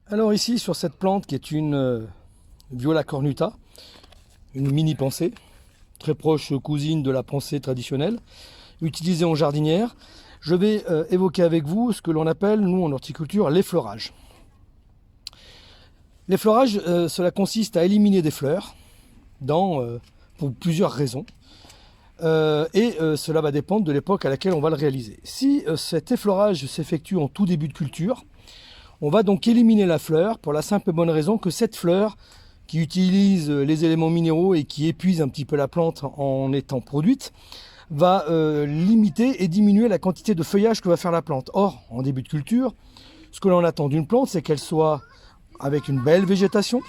Alors ici, sur cette plante qui est une Viola cornuta, une mini pensée, très proche cousine de la pensée traditionnelle, utilisée en jardinière, je vais évoquer avec vous ce que l'on appelle, nous en horticulture, l'effleurage. L'effleurage, cela consiste à éliminer des fleurs pour plusieurs raisons. Cela va dépendre de l'époque à laquelle on va le réaliser. Si cet effleurage s'effectue en tout début de culture, on va donc éliminer la fleur pour la simple et bonne raison que cette fleur qui utilise les éléments minéraux et qui épuise un petit peu la plante en étant produite, va limiter et diminuer la quantité de feuillage que va faire la plante. Or, en début de culture, ce que l'on attend d'une plante, c'est qu'elle soit avec une belle végétation,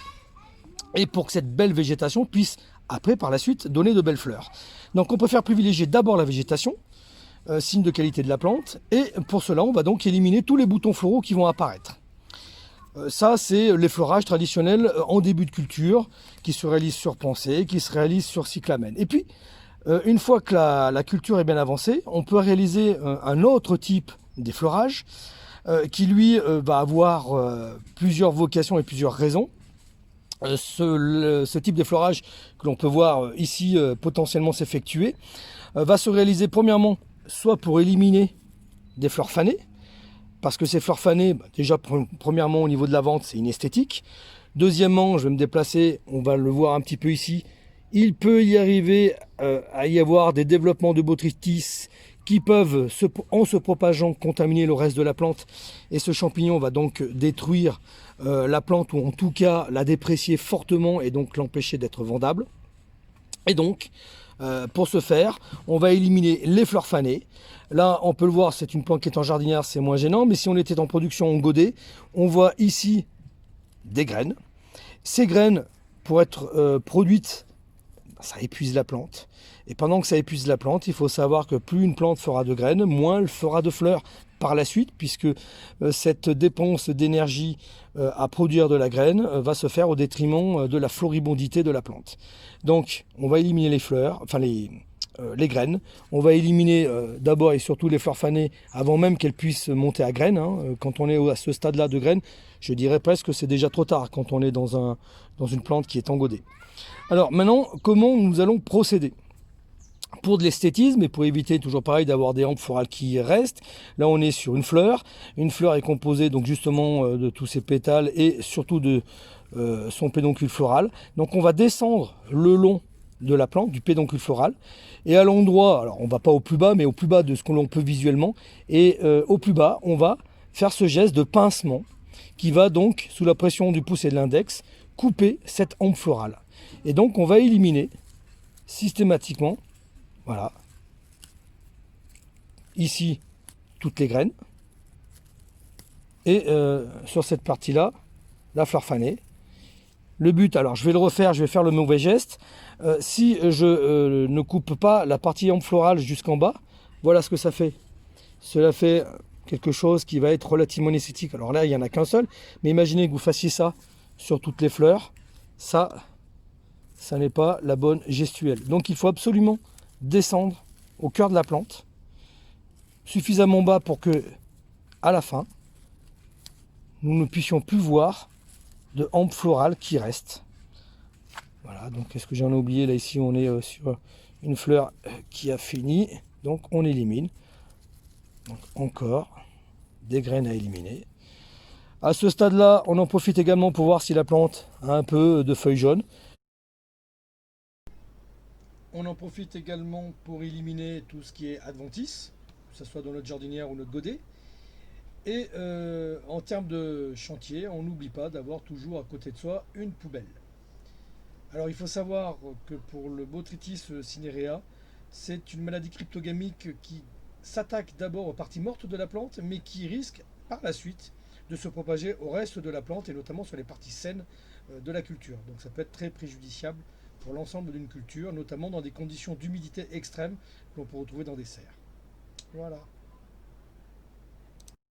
et pour que cette belle végétation puisse, après, par la suite, donner de belles fleurs. Donc on préfère privilégier d'abord la végétation, signe de qualité de la plante, et pour cela, on va donc éliminer tous les boutons floraux qui vont apparaître. Ça, c'est l'effleurage traditionnel en début de culture, qui se réalise sur pensée, qui se réalise sur cyclamen. Et puis, une fois que la culture est bien avancée, on peut réaliser un autre type d'effleurage, qui lui va avoir plusieurs vocations et plusieurs raisons. Ce type d'effleurage que l'on peut voir ici potentiellement s'effectuer va se réaliser premièrement soit pour éliminer des fleurs fanées, parce que ces fleurs fanées, déjà premièrement au niveau de la vente, c'est inesthétique. Deuxièmement, je vais me déplacer, on va le voir un petit peu ici, il peut y arriver à y avoir des développements de botrytis qui peuvent, en se propageant, contaminer le reste de la plante. Et ce champignon va donc détruire la plante, ou en tout cas la déprécier fortement et donc l'empêcher d'être vendable. Et donc, pour ce faire, on va éliminer les fleurs fanées. Là, on peut le voir, c'est une plante qui est en jardinière, c'est moins gênant. Mais si on était en production en godet, on voit ici des graines. Ces graines, pour être produites, ça épuise la plante. Et pendant que ça épuise la plante, il faut savoir que plus une plante fera de graines, moins elle fera de fleurs par la suite, puisque cette dépense d'énergie à produire de la graine va se faire au détriment de la floribondité de la plante. Donc, on va éliminer les fleurs, enfin les graines. On va éliminer d'abord et surtout les fleurs fanées avant même qu'elles puissent monter à graines. Quand on est à ce stade-là de graines, je dirais presque que c'est déjà trop tard quand on est dans une plante qui est en godet. Alors maintenant, comment nous allons procéder? Pour de l'esthétisme et pour éviter toujours pareil d'avoir des hampes florales qui restent, là on est sur une fleur. Une fleur est composée donc justement de tous ses pétales et surtout de son pédoncule floral. Donc on va descendre le long de la plante, du pédoncule floral, et à l'endroit, alors on va pas au plus bas, mais au plus bas de ce que l'on peut visuellement, et au plus bas, on va faire ce geste de pincement qui va donc, sous la pression du pouce et de l'index, couper cette hampe florale. Et donc on va éliminer systématiquement, voilà, ici toutes les graines, et sur cette partie-là, la fleur fanée. Le but, alors je vais le refaire, je vais faire le mauvais geste. Si je ne coupe pas la partie hampe florale jusqu'en bas, voilà ce que ça fait. Cela fait quelque chose qui va être relativement esthétique. Alors là, il n'y en a qu'un seul, mais imaginez que vous fassiez ça sur toutes les fleurs. Ça n'est pas la bonne gestuelle. Donc il faut absolument descendre au cœur de la plante, suffisamment bas pour que, à la fin, nous ne puissions plus voir de hampe florale qui reste. Voilà, donc est-ce que j'en ai oublié? Là ici on est sur une fleur qui a fini, donc on élimine. Donc encore des graines à éliminer. À ce stade-là, on en profite également pour voir si la plante a un peu de feuilles jaunes. On en profite également pour éliminer tout ce qui est adventice, que ce soit dans notre jardinière ou notre godet. Et en termes de chantier, on n'oublie pas d'avoir toujours à côté de soi une poubelle. Alors il faut savoir que pour le Botrytis cinerea, c'est une maladie cryptogamique qui s'attaque d'abord aux parties mortes de la plante, mais qui risque par la suite de se propager au reste de la plante et notamment sur les parties saines de la culture. Donc ça peut être très préjudiciable pour l'ensemble d'une culture, notamment dans des conditions d'humidité extrême que l'on peut retrouver dans des serres. Voilà.